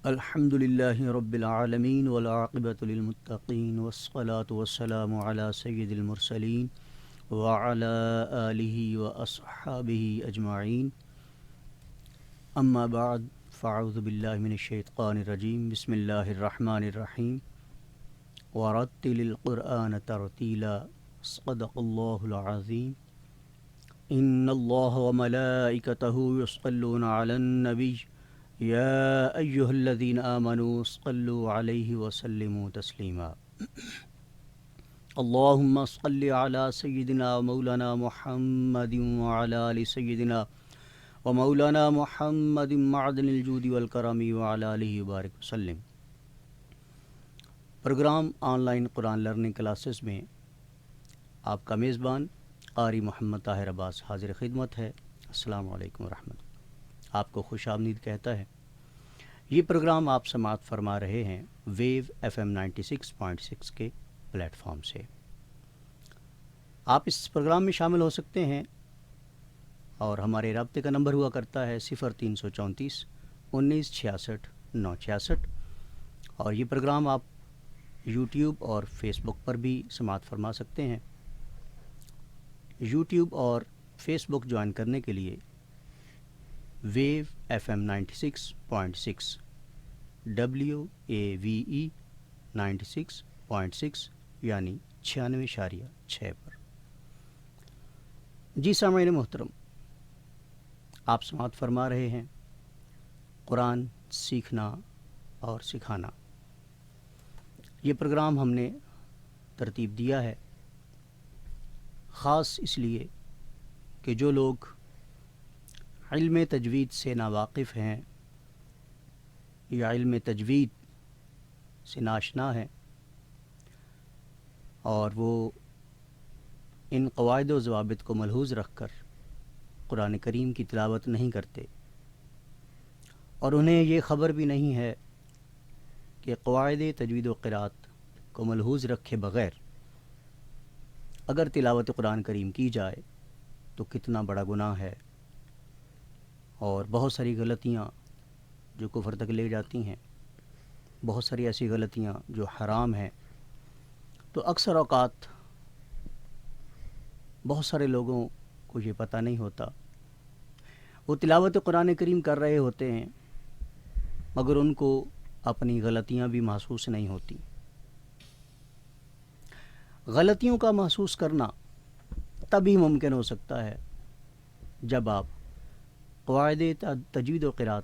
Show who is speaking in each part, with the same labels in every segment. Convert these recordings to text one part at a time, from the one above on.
Speaker 1: الحمدللہ رب العالمین والعاقبۃ للمتقین والصلاة والسلام علی سید المرسلین وعلی آلہ واصحابہ اجمعین، اما بعد فاعوذ باللہ من الشیطان الرجیم، بسم اللہ الرحمن الرحیم، ورتل القرآن ترتیلا، صدق اللہ العظیم۔ ان اللہ وملائکتہ یصلون علی النبی یا ایہا الذین آمنوا صلوا علیہ وسلموا تسلیما۔ اللہم صل علی سیدنا مولانا محمد وعلی آل سیدنا ومولانا محمد معدن الجود والکرم وعلی آلہ وبارک وسلم۔ Program online Quran learning classes میں آپ کا میزبان قاری محمد طاہر عباس حاضر خدمت ہے۔ السلام علیکم ورحمۃ اللہ۔ آپ کو خوش آمدید کہتا ہے۔ یہ پروگرام آپ سماعت فرما رہے ہیں ویو FM 96.6 کے پلیٹ فارم سے۔ آپ اس پروگرام میں شامل ہو سکتے ہیں اور ہمارے رابطے کا نمبر ہوا کرتا ہے 0334 19 66 966، اور یہ پروگرام آپ یوٹیوب اور فیس بک پر بھی سماعت فرما سکتے ہیں۔ یوٹیوب اور فیس بک جوائن کرنے کے لیے ویو FM 96.6 WAVE 96.6 یعنی 96.6 پر۔ جی سامعین محترم، آپ سماعت فرما رہے ہیں قرآن سیکھنا اور سکھانا۔ یہ پروگرام ہم نے ترتیب دیا ہے خاص اس لیے کہ جو لوگ علم تجوید سے ناواقف ہیں یا علم تجوید سے ناشنا ہیں اور وہ ان قواعد و ضوابط کو ملحوظ رکھ کر قرآن کریم کی تلاوت نہیں کرتے، اور انہیں یہ خبر بھی نہیں ہے کہ قواعد تجوید و قرات کو ملحوظ رکھے بغیر اگر تلاوت قرآن کریم کی جائے تو کتنا بڑا گناہ ہے، اور بہت ساری غلطیاں جو کفر تک لے جاتی ہیں، بہت ساری ایسی غلطیاں جو حرام ہیں۔ تو اکثر اوقات بہت سارے لوگوں کو یہ پتہ نہیں ہوتا، وہ تلاوت قرآن کریم کر رہے ہوتے ہیں مگر ان کو اپنی غلطیاں بھی محسوس نہیں ہوتی۔ غلطیوں کا محسوس کرنا تبھی ممکن ہو سکتا ہے جب آپ قواعد تجوید و قرات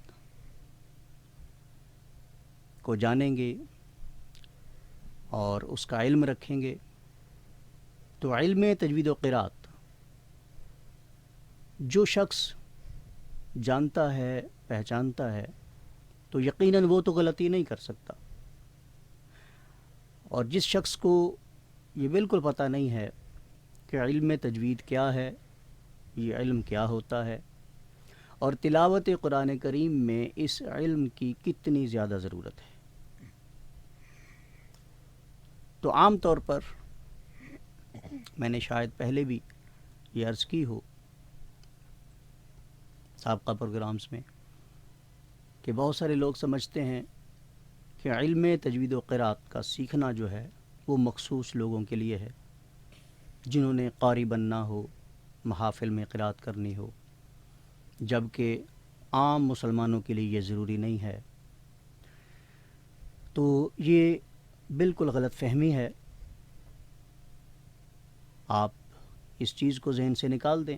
Speaker 1: کو جانیں گے اور اس کا علم رکھیں گے۔ تو علم تجوید و قرات جو شخص جانتا ہے، پہچانتا ہے، تو یقیناً وہ تو غلطی نہیں کر سکتا، اور جس شخص کو یہ بالکل پتہ نہیں ہے کہ علم تجوید کیا ہے، یہ علم کیا ہوتا ہے، اور تلاوت قرآن کریم میں اس علم کی کتنی زیادہ ضرورت ہے، تو عام طور پر میں نے شاید پہلے بھی یہ عرض کی ہو سابقہ پروگرامز میں کہ بہت سارے لوگ سمجھتے ہیں کہ علم تجوید و قرات کا سیکھنا جو ہے وہ مخصوص لوگوں کے لیے ہے، جنہوں نے قاری بننا ہو، محافل میں قرات کرنی ہو، جبکہ عام مسلمانوں کے لیے یہ ضروری نہیں ہے۔ تو یہ بالکل غلط فہمی ہے، آپ اس چیز کو ذہن سے نکال دیں۔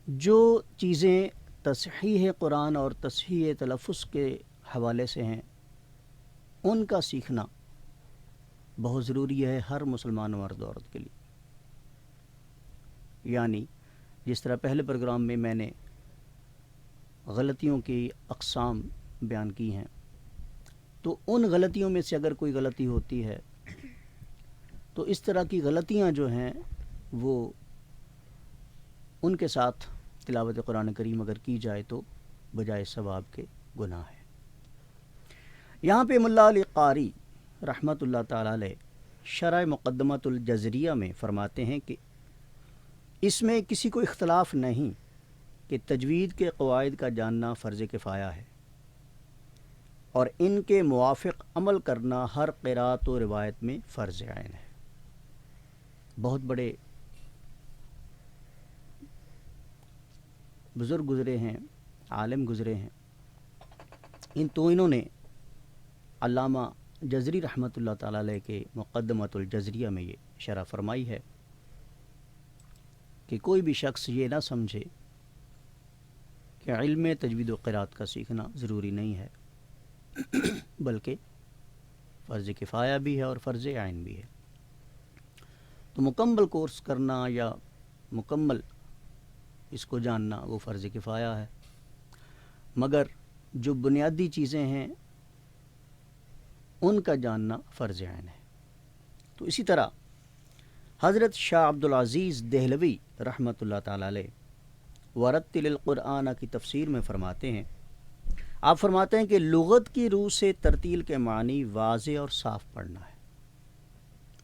Speaker 1: جو چیزیں تصحیح قرآن اور تصحیح تلفظ کے حوالے سے ہیں ان کا سیکھنا بہت ضروری ہے ہر مسلمان مرد و عورت کے لیے۔ یعنی جس طرح پہلے پروگرام میں میں نے غلطیوں کی اقسام بیان کی ہیں، تو ان غلطیوں میں سے اگر کوئی غلطی ہوتی ہے تو اس طرح کی غلطیاں جو ہیں وہ ان کے ساتھ تلاوت قرآن کریم اگر کی جائے تو بجائے ثواب کے گناہ ہے۔ یہاں پہ ملا علی قاری رحمۃ اللہ تعالی علیہ شرح مقدمۃ الجزریہ میں فرماتے ہیں کہ اس میں کسی کو اختلاف نہیں کہ تجوید کے قواعد کا جاننا فرض کفایہ ہے، اور ان کے موافق عمل کرنا ہر قرات و روایت میں فرض عین ہے۔ بہت بڑے بزرگ گزرے ہیں، عالم گزرے ہیں، انہوں نے علامہ جزری رحمۃ اللہ تعالیٰ علیہ کے مقدمۃ الجزریہ میں یہ شرح فرمائی ہے کہ کوئی بھی شخص یہ نہ سمجھے کہ علم تجوید و قرات کا سیکھنا ضروری نہیں ہے، بلکہ فرض کفایہ بھی ہے اور فرض عین بھی ہے۔ تو مکمل کورس کرنا یا مکمل اس کو جاننا وہ فرض کفایہ ہے، مگر جو بنیادی چیزیں ہیں ان کا جاننا فرض عین ہے۔ تو اسی طرح حضرت شاہ عبدالعزیز دہلوی رحمۃ اللہ تعالی علیہ ورتل القرآن کی تفسیر میں فرماتے ہیں، آپ فرماتے ہیں کہ لغت کی روح سے ترتیل کے معنی واضح اور صاف پڑھنا ہے،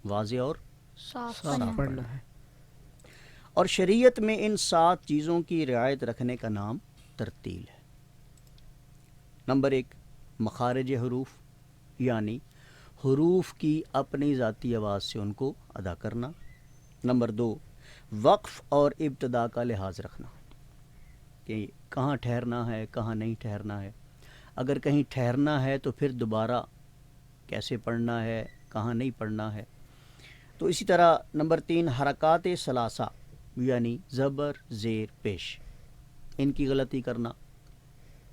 Speaker 1: واضح اور
Speaker 2: صاف
Speaker 3: پڑھنا ہے۔
Speaker 1: اور شریعت میں ان 7 چیزوں کی رعایت رکھنے کا نام ترتیل ہے۔ نمبر 1، مخارج حروف، یعنی حروف کی اپنی ذاتی آواز سے ان کو ادا کرنا۔ نمبر 2، وقف اور ابتدا کا لحاظ رکھنا کہ کہاں ٹھہرنا ہے کہاں نہیں ٹھہرنا ہے، اگر کہیں ٹھہرنا ہے تو پھر دوبارہ کیسے پڑھنا ہے، کہاں نہیں پڑھنا ہے۔ تو اسی طرح نمبر 3، حرکات ثلاثہ، یعنی زبر زیر پیش، ان کی غلطی کرنا،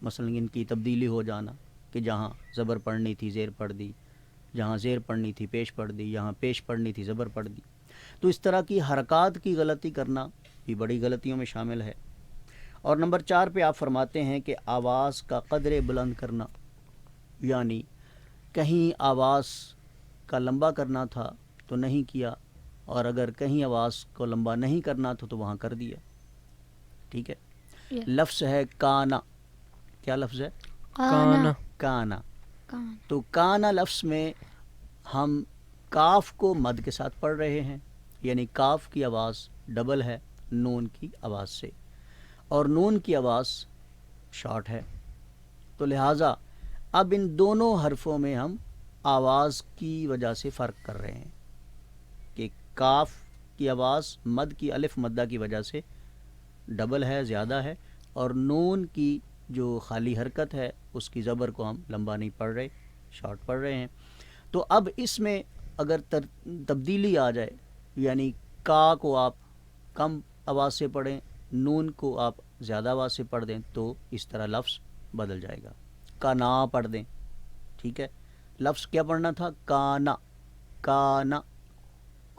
Speaker 1: مثلا ان کی تبدیلی ہو جانا کہ جہاں زبر پڑھنی تھی زیر پڑھ دی، جہاں زیر پڑھنی تھی پیش پڑھ دی، یہاں پیش پڑھنی تھی زبر پڑھ دی۔ تو اس طرح کی حرکات کی غلطی کرنا بھی بڑی غلطیوں میں شامل ہے۔ اور نمبر 4 پہ آپ فرماتے ہیں کہ آواز کا قدر بلند کرنا، یعنی کہیں آواز کا لمبا کرنا تھا تو نہیں کیا، اور اگر کہیں آواز کو لمبا نہیں کرنا تھا تو وہاں کر دیا، ٹھیک ہے۔ لفظ ہے کانا، کیا لفظ ہے؟
Speaker 3: کانا،
Speaker 1: کانا۔ تو کانا لفظ میں ہم کاف کو مد کے ساتھ پڑھ رہے ہیں، یعنی کاف کی آواز ڈبل ہے نون کی آواز سے، اور نون کی آواز شارٹ ہے، تو لہٰذا اب ان دونوں حرفوں میں ہم آواز کی وجہ سے فرق کر رہے ہیں کہ کاف کی آواز مد کی الف مدہ کی وجہ سے ڈبل ہے، زیادہ ہے، اور نون کی جو خالی حرکت ہے اس کی زبر کو ہم لمبا نہیں پڑھ رہے، شارٹ پڑھ رہے ہیں۔ تو اب اس میں اگر تبدیلی آ جائے، یعنی کا کو آپ کم آواز سے پڑھیں، نون کو آپ زیادہ آواز سے پڑھ دیں، تو اس طرح لفظ بدل جائے گا۔ کانا پڑھ دیں، ٹھیک ہے، لفظ کیا پڑھنا تھا؟ کانا، کانا،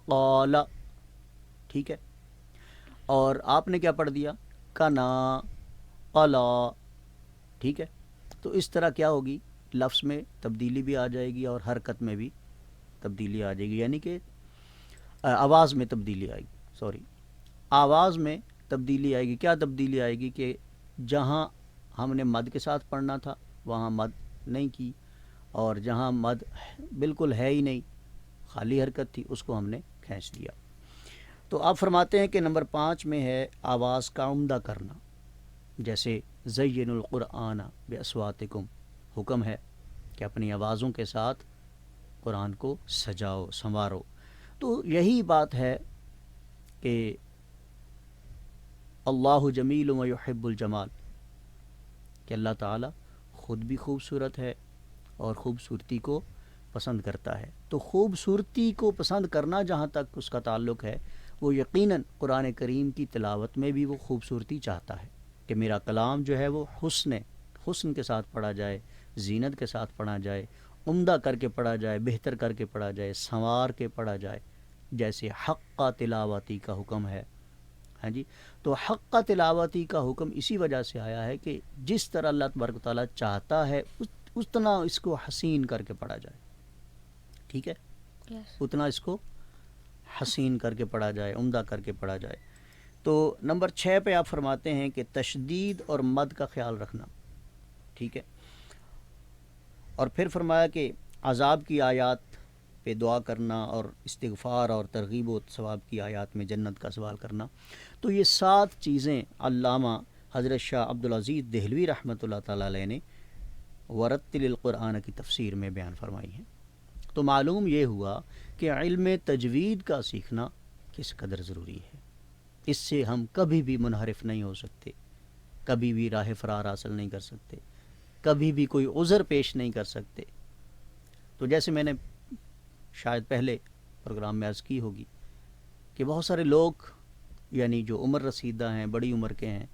Speaker 1: قالا، ٹھیک ہے، اور آپ نے کیا پڑھ دیا؟ کنا، قلا، ٹھیک ہے۔ تو اس طرح کیا ہوگی، لفظ میں تبدیلی بھی آ جائے گی اور حرکت میں بھی تبدیلی آ جائے گی، یعنی کہ آواز میں تبدیلی آئے گی، آواز میں تبدیلی آئے گی۔ کیا تبدیلی آئے گی کہ جہاں ہم نے مد کے ساتھ پڑھنا تھا وہاں مد نہیں کی، اور جہاں مد بالکل ہے ہی نہیں، خالی حرکت تھی، اس کو ہم نے کھینچ دیا۔ تو آپ فرماتے ہیں کہ نمبر 5 میں ہے آواز کا عمدہ کرنا، جیسے زین القرآن باصواتکم، حکم ہے کہ اپنی آوازوں کے ساتھ قرآن کو سجاؤ، سنوارو۔ تو یہی بات ہے کہ اللہ جمیل و یحب الجمال، کہ اللہ تعالیٰ خود بھی خوبصورت ہے اور خوبصورتی کو پسند کرتا ہے۔ تو خوبصورتی کو پسند کرنا جہاں تک اس کا تعلق ہے، وہ یقیناً قرآن کریم کی تلاوت میں بھی وہ خوبصورتی چاہتا ہے کہ میرا کلام جو ہے وہ حسن کے ساتھ پڑھا جائے، زینت کے ساتھ پڑھا جائے، عمدہ کر کے پڑھا جائے، بہتر کر کے پڑھا جائے، سنوار کے پڑھا جائے، جیسے حق تلاوتی کا حکم ہے۔ ہاں جی، تو حق تلاوتی کا حکم اسی وجہ سے آیا ہے کہ جس طرح اللہ تبارک و تعالیٰ چاہتا ہے اتنا اس کو حسین کر کے پڑھا جائے، ٹھیک ہے، اتنا اس کو حسین کر کے پڑھا جائے، عمدہ کر کے پڑھا جائے۔ تو نمبر 6 پہ آپ فرماتے ہیں کہ تشدید اور مد کا خیال رکھنا، ٹھیک ہے، اور پھر فرمایا کہ عذاب کی آیات پہ دعا کرنا اور استغفار اور ترغیب و ثواب کی آیات میں جنت کا سوال کرنا۔ تو یہ 7 چیزیں علامہ حضرت شاہ عبدالعزیز دہلوی رحمۃ اللہ تعالیٰ علیہ نے ورتل القرآن کی تفسیر میں بیان فرمائی ہیں۔ تو معلوم یہ ہوا کہ علم تجوید کا سیکھنا کس قدر ضروری ہے۔ اس سے ہم کبھی بھی منحرف نہیں ہو سکتے، کبھی بھی راہ فرار حاصل نہیں کر سکتے، کبھی بھی کوئی عذر پیش نہیں کر سکتے۔ تو جیسے میں نے شاید پہلے پروگرام میں عرض کی ہوگی کہ بہت سارے لوگ یعنی جو عمر رسیدہ ہیں، بڑی عمر کے ہیں،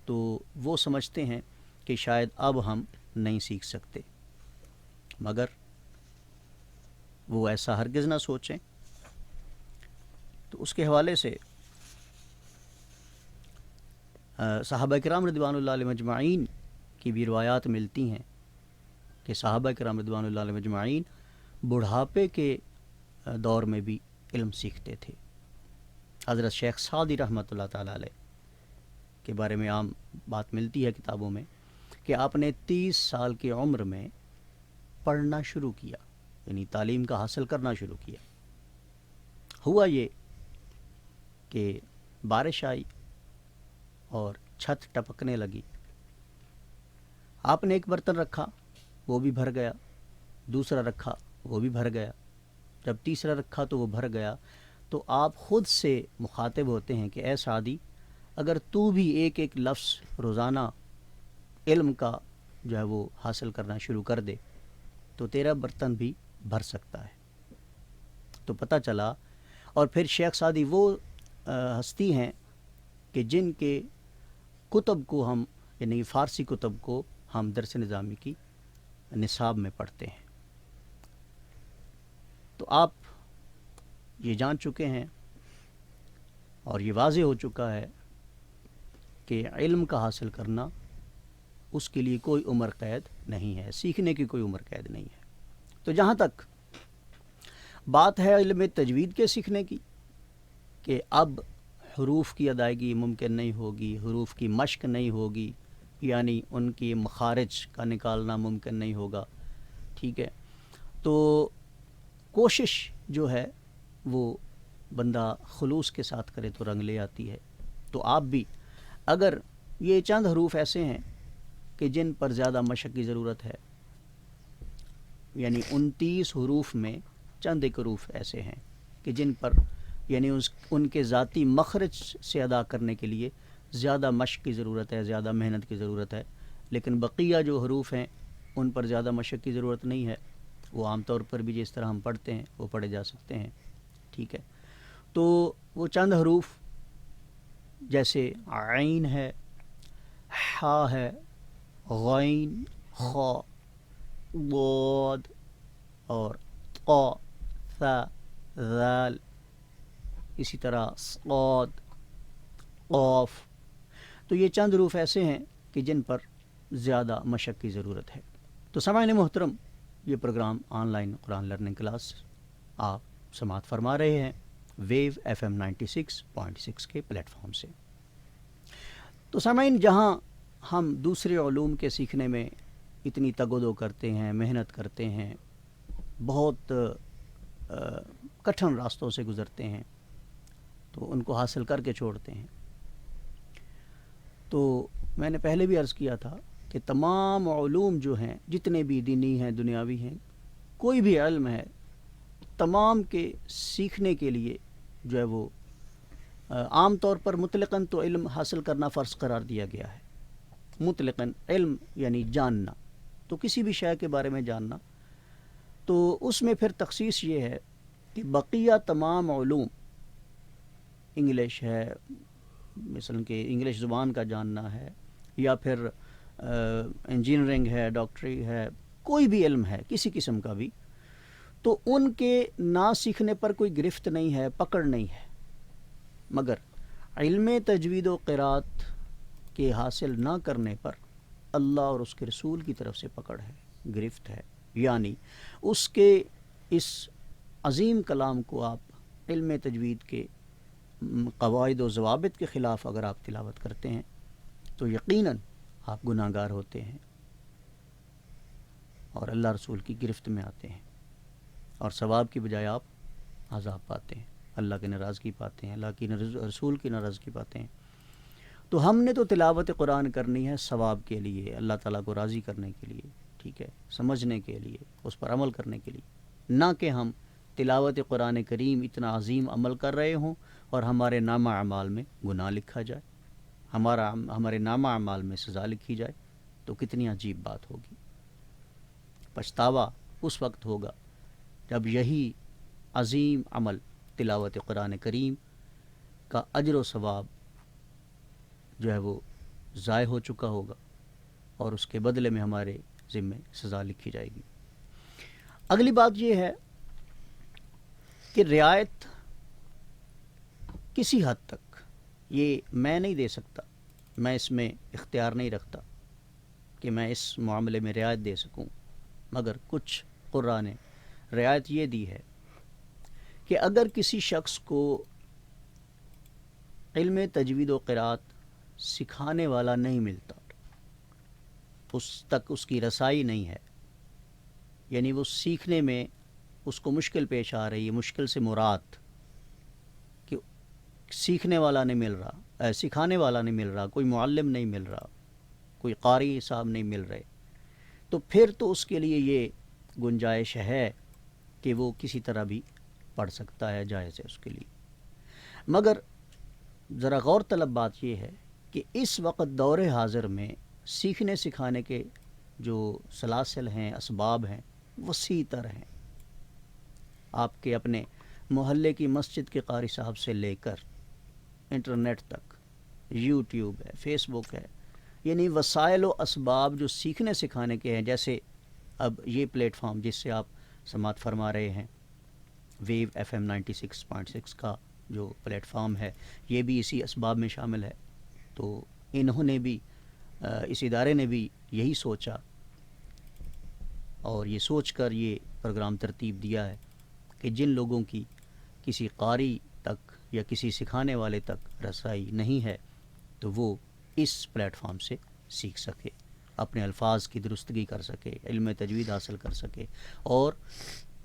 Speaker 1: تو وہ سمجھتے ہیں کہ شاید اب ہم نہیں سیکھ سکتے، مگر وہ ایسا ہرگز نہ سوچیں۔ تو اس کے حوالے سے صحابہ کرام رضوان اللہ علیہ مجمعین کی بھی روایات ملتی ہیں کہ صحابہ کرام رضوان اللہ علیہ مجمعین بڑھاپے کے دور میں بھی علم سیکھتے تھے۔ حضرت شیخ سعدی رحمۃ اللہ تعالیٰ علیہ کے بارے میں عام بات ملتی ہے کتابوں میں کہ آپ نے 30 سال کی عمر میں پڑھنا شروع کیا، یعنی تعلیم کا حاصل کرنا شروع کیا۔ ہوا یہ کہ بارش آئی اور چھت ٹپکنے لگی، آپ نے ایک برتن رکھا، وہ بھی بھر گیا، دوسرا رکھا، وہ بھی بھر گیا، جب تیسرا رکھا تو وہ بھر گیا۔ تو آپ خود سے مخاطب ہوتے ہیں کہ اے سعدی، اگر تو بھی ایک ایک لفظ روزانہ علم کا جو ہے وہ حاصل کرنا شروع کر دے تو تیرا برتن بھی بھر سکتا ہے۔ تو پتہ چلا، اور پھر شیخ سعدی وہ ہستی ہیں کہ جن کے کتب کو ہم یعنی فارسی کتب کو ہم درس نظامی کی نصاب میں پڑھتے ہیں۔ تو آپ یہ جان چکے ہیں اور یہ واضح ہو چکا ہے کہ علم کا حاصل کرنا اس کے لیے کوئی عمر قید نہیں ہے، سیکھنے کی کوئی عمر قید نہیں ہے۔ تو جہاں تک بات ہے علم تجوید کے سیکھنے کی کہ اب حروف کی ادائیگی ممکن نہیں ہوگی، حروف کی مشق نہیں ہوگی، یعنی ان کی مخارج کا نکالنا ممکن نہیں ہوگا، ٹھیک ہے، تو کوشش جو ہے وہ بندہ خلوص کے ساتھ کرے تو رنگ لے آتی ہے۔ تو آپ بھی اگر یہ چند حروف ایسے ہیں کہ جن پر زیادہ مشق کی ضرورت ہے، یعنی 29 حروف میں چند ایک حروف ایسے ہیں کہ جن پر یعنی ان کے ذاتی مخرج سے ادا کرنے کے لیے زیادہ مشق کی ضرورت ہے، زیادہ محنت کی ضرورت ہے، لیکن بقیہ جو حروف ہیں ان پر زیادہ مشق کی ضرورت نہیں ہے، وہ عام طور پر بھی جس طرح ہم پڑھتے ہیں وہ پڑھے جا سکتے ہیں، ٹھیک ہے۔ تو وہ چند حروف جیسے عین ہے، حا ہے، غین، خا، ضاد اور قا، ثا، ذال، اسی طرح صاد، قاف، تو یہ چند حروف ایسے ہیں کہ جن پر زیادہ مشق کی ضرورت ہے۔ تو سامعین محترم، یہ program online Quran learning class آپ سماعت فرما رہے ہیں ویو FM 96.6 کے پلیٹ فارم سے۔ تو سامعین، جہاں ہم دوسرے علوم کے سیکھنے میں اتنی تگ و دو کرتے ہیں، محنت کرتے ہیں، بہت کٹھن راستوں سے گزرتے ہیں، تو ان کو حاصل کر کے چھوڑتے ہیں، تو میں نے پہلے بھی عرض کیا تھا کہ تمام علوم جو ہیں، جتنے بھی دینی ہیں، دنیاوی ہیں، کوئی بھی علم ہے، تمام کے سیکھنے کے لیے جو ہے وہ عام طور پر مطلقاً تو علم حاصل کرنا فرض قرار دیا گیا ہے۔ مطلقاً علم یعنی جاننا، تو کسی بھی شے کے بارے میں جاننا، تو اس میں پھر تخصیص یہ ہے کہ بقیہ تمام علوم، انگلش ہے مثلا کہ انگلش زبان کا جاننا ہے، یا پھر انجینئرنگ ہے، ڈاکٹری ہے، کوئی بھی علم ہے کسی قسم کا بھی، تو ان کے نہ سیکھنے پر کوئی گرفت نہیں ہے، پکڑ نہیں ہے، مگر علم تجوید و قرات کے حاصل نہ کرنے پر اللہ اور اس کے رسول کی طرف سے پکڑ ہے، گرفت ہے، یعنی اس کے اس عظیم کلام کو آپ علم تجوید کے قواعد و ضوابط کے خلاف اگر آپ تلاوت کرتے ہیں تو یقیناً آپ گناہ گار ہوتے ہیں اور اللہ رسول کی گرفت میں آتے ہیں، اور ثواب کی بجائے آپ عذاب پاتے ہیں، اللہ کی ناراضگی پاتے ہیں، اللہ کی رسول کی ناراضگی پاتے ہیں۔ تو ہم نے تو تلاوت قرآن کرنی ہے ثواب کے لیے، اللہ تعالیٰ کو راضی کرنے کے لیے، ٹھیک ٹھیک ہے، سمجھنے کے لیے، اس پر عمل کرنے کے لیے، نہ کہ ہم تلاوت قرآن کریم اتنا عظیم عمل کر رہے ہوں اور ہمارے نامہ اعمال میں گناہ لکھا جائے، ہمارے نامہ اعمال میں سزا لکھی جائے، تو کتنی عجیب بات ہوگی۔ پچھتاوا اس وقت ہوگا جب یہی عظیم عمل تلاوت قرآن کریم کا اجر و ثواب جو ہے وہ ضائع ہو چکا ہوگا اور اس کے بدلے میں ہمارے ذمے سزا لکھی جائے گی۔ اگلی بات یہ ہے کہ رعایت کسی حد تک یہ میں نہیں دے سکتا، میں اس میں اختیار نہیں رکھتا کہ میں اس معاملے میں رعایت دے سکوں، مگر کچھ قراء نے رعایت یہ دی ہے کہ اگر کسی شخص کو علم تجوید و قرات سکھانے والا نہیں ملتا، اس تک اس کی رسائی نہیں ہے، یعنی وہ سیکھنے میں اس کو مشکل پیش آ رہی ہے، مشکل سے مراد کہ سیکھنے والا نہیں مل رہا، سکھانے والا نہیں مل رہا، کوئی معلم نہیں مل رہا، کوئی قاری صاحب نہیں مل رہے، تو پھر تو اس کے لیے یہ گنجائش ہے کہ وہ کسی طرح بھی پڑھ سکتا ہے، جائز ہے اس کے لیے۔ مگر ذرا غور طلب بات یہ ہے کہ اس وقت دور حاضر میں سیکھنے سکھانے کے جو سلاسل ہیں، اسباب ہیں، وسیع تر ہیں۔ آپ کے اپنے محلے کی مسجد کے قاری صاحب سے لے کر انٹرنیٹ تک، یوٹیوب ہے، فیس بک ہے، یعنی وسائل و اسباب جو سیکھنے سکھانے کے ہیں، جیسے اب یہ پلیٹ فارم جس سے آپ سماعت فرما رہے ہیں، ویو FM 96.6 کا جو پلیٹ فارم ہے، یہ بھی اسی اسباب میں شامل ہے۔ تو انہوں نے بھی، اس ادارے نے بھی یہی سوچا اور یہ سوچ کر یہ پروگرام ترتیب دیا ہے کہ جن لوگوں کی کسی قاری تک یا کسی سکھانے والے تک رسائی نہیں ہے تو وہ اس پلیٹ فارم سے سیکھ سکے، اپنے الفاظ کی درستگی کر سکے، علم تجوید حاصل کر سکے اور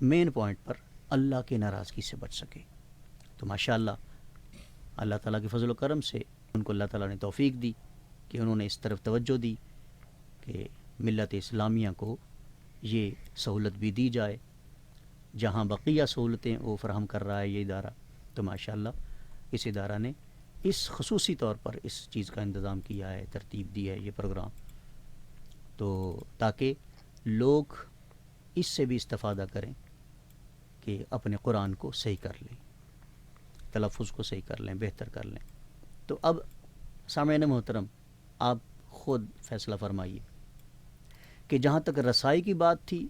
Speaker 1: مین پوائنٹ پر اللہ کی ناراضگی سے بچ سکے۔ تو ماشاءاللہ اللہ تعالیٰ کے فضل و کرم سے ان کو اللہ تعالیٰ نے توفیق دی کہ انہوں نے اس طرف توجہ دی کہ ملت اسلامیہ کو یہ سہولت بھی دی جائے، جہاں بقیہ سہولتیں وہ فراہم کر رہا ہے یہ ادارہ، تو ماشاءاللہ اس ادارہ نے اس خصوصی طور پر اس چیز کا انتظام کیا ہے، ترتیب دی ہے یہ پروگرام، تو تاکہ لوگ اس سے بھی استفادہ کریں کہ اپنے قرآن کو صحیح کر لیں، تلفظ کو صحیح کر لیں، بہتر کر لیں۔ تو اب سامعین محترم، آپ خود فیصلہ فرمائیے کہ جہاں تک رسائی کی بات تھی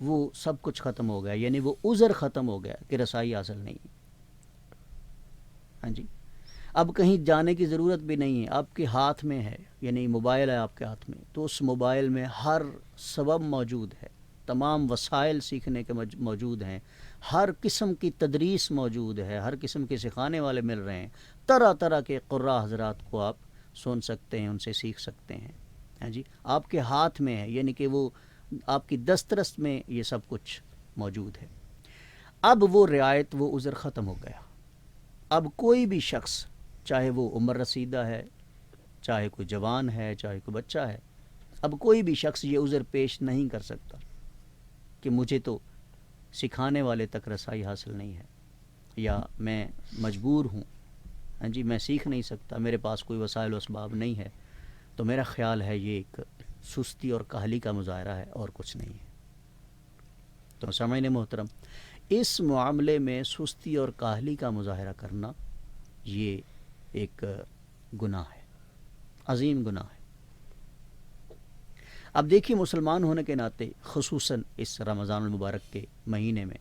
Speaker 1: وہ سب کچھ ختم ہو گیا، یعنی وہ عذر ختم ہو گیا کہ رسائی حاصل نہیں۔ ہاں جی، اب کہیں جانے کی ضرورت بھی نہیں ہے، آپ کے ہاتھ میں ہے، یعنی موبائل ہے آپ کے ہاتھ میں، تو اس موبائل میں ہر سبب موجود ہے، تمام وسائل سیکھنے کے موجود ہیں، ہر قسم کی تدریس موجود ہے، ہر قسم کے سکھانے والے مل رہے ہیں، طرح طرح کے قراء حضرات کو آپ سن سکتے ہیں، ان سے سیکھ سکتے ہیں۔ ہاں جی، آپ کے ہاتھ میں ہے، یعنی کہ وہ آپ کی دسترس میں یہ سب کچھ موجود ہے۔ اب وہ رعایت، وہ عذر ختم ہو گیا۔ اب کوئی بھی شخص، چاہے وہ عمر رسیدہ ہے، چاہے کوئی جوان ہے، چاہے کوئی بچہ ہے، اب کوئی بھی شخص یہ عذر پیش نہیں کر سکتا کہ مجھے تو سکھانے والے تک رسائی حاصل نہیں ہے، یا میں مجبور ہوں، ہاں جی، میں سیکھ نہیں سکتا، میرے پاس کوئی وسائل و اسباب نہیں ہے۔ تو میرا خیال ہے یہ ایک سستی اور کاہلی کا مظاہرہ ہے اور کچھ نہیں ہے۔ تو سامعین محترم، اس معاملے میں سستی اور کاہلی کا مظاہرہ کرنا یہ ایک گناہ ہے، عظیم گناہ ہے۔ اب دیکھیے، مسلمان ہونے کے ناطے خصوصاً اس رمضان المبارک کے مہینے میں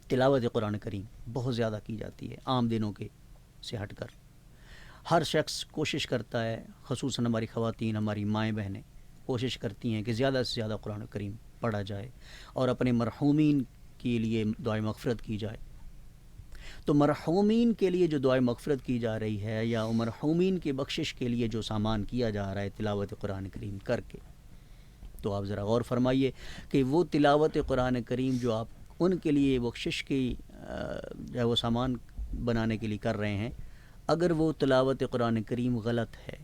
Speaker 1: تلاوت قرآن کریم بہت زیادہ کی جاتی ہے، عام دنوں کے سے ہٹ کر۔ ہر شخص کوشش کرتا ہے، خصوصاً ہماری خواتین، ہماری مائیں بہنیں کوشش کرتی ہیں کہ زیادہ سے زیادہ قرآن کریم پڑھا جائے اور اپنے مرحومین کے لیے دعائے مغفرت کی جائے۔ تو مرحومین کے لیے جو دعائے مغفرت کی جا رہی ہے، یا مرحومین کی بخشش کے لیے جو سامان کیا جا رہا ہے تلاوت قرآن کریم کر کے، تو آپ ذرا غور فرمائیے کہ وہ تلاوت قرآن کریم جو آپ ان کے لیے بخشش کی جو ہے وہ سامان بنانے کے لیے کر رہے ہیں، اگر وہ تلاوت قرآن کریم غلط ہے،